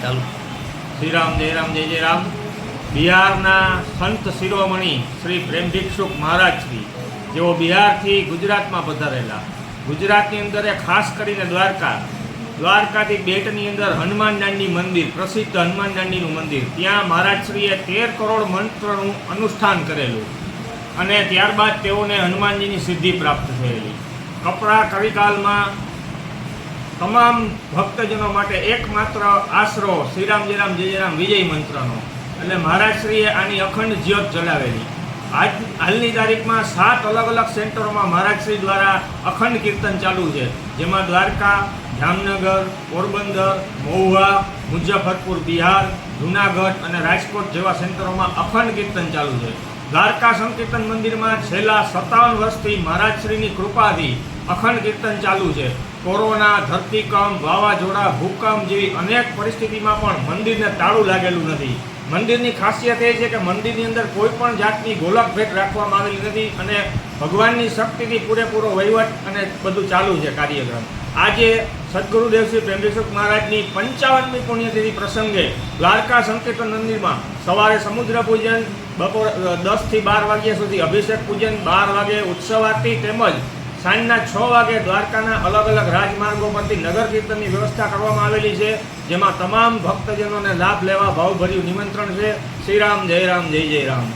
ચાલો. શ્રી રામ, જય રામ, જય જય રામ. બિહારના સંત શિરોમણી શ્રી પ્રેમ ભિક્ષુક મહારાજ શ્રી, જેઓ બિહારથી ગુજરાતમાં પધારેલા, ગુજરાતની અંદર ખાસ કરીને દ્વારકાથી બેટની અંદર હનુમાન દાંડી મંદિર, પ્રસિદ્ધ હનુમાન દાંડીનું મંદિર, ત્યાં મહારાજશ્રીએ 13 કરોડ મંત્રનું અનુષ્ઠાન કરેલું અને ત્યારબાદ તેઓને હનુમાનજીની સિદ્ધિ પ્રાપ્ત થયેલી. કપરા કવિકાલમાં તમામ ભક્તજનો માટે એકમાત્ર આશરો શ્રીરામ જય રામ જય જય રામ વિજય મંત્રનો, એટલે મહારાજશ્રીએ આની અખંડ જ્યોત જલાવેલી. હાલની તારીખમાં 7 અલગ અલગ સેન્ટરોમાં મહારાજશ્રી દ્વારા અખંડ કીર્તન ચાલુ છે, જેમાં દ્વારકા, જામનગર, પોરબંદર, મહુવા, મુઝફ્ફરપુર બિહાર, જૂનાગઢ અને રાજકોટ જેવા સેન્ટરોમાં અખંડ કીર્તન ચાલુ છે. દ્વારકા સંકીર્તન મંદિરમાં છેલ્લા 57 વર્ષથી મહારાજશ્રીની કૃપાથી અખંડ કીર્તન ચાલુ છે. કોરોના, ધરતીકંપ, વાવાઝોડા, ભૂકંપ જેવી અનેક પરિસ્થિતિમાં પણ મંદિરને તાળું લાગેલું નથી. મંદિરની ખાસિયત એ છે કે મંદિરની અંદર કોઈ પણ જાતની ગોલક ભેટ રાખવામાં આવેલી નથી અને ભગવાનની શક્તિથી પૂરેપૂરો વહીવટ અને બધું ચાલુ છે કાર્યક્રમ. આજે સદગુરુદેવ શ્રી પ્રેમ ભિક્ષુક મહારાજની 55મી પુણ્યતિથિ પ્રસંગે દ્વારકા સંકીર્તન મંદિરમાં સવારે સમુદ્ર પૂજન, બપોર 10 થી 12 વાગ્યા સુધી અભિષેક પૂજન, 12 વાગે ઉત્સવ આરતી તેમજ સાંજના 6 વાગે દ્વારકાના અલગ અલગ રાજમાર્ગો પરથી નગર કીર્તનની વ્યવસ્થા કરવામાં આવેલી છે, જેમાં તમામ ભક્તજનોને લાભ લેવા ભાવભર્યું નિમંત્રણ છે. શ્રી રામ, જય રામ, જય જય રામ.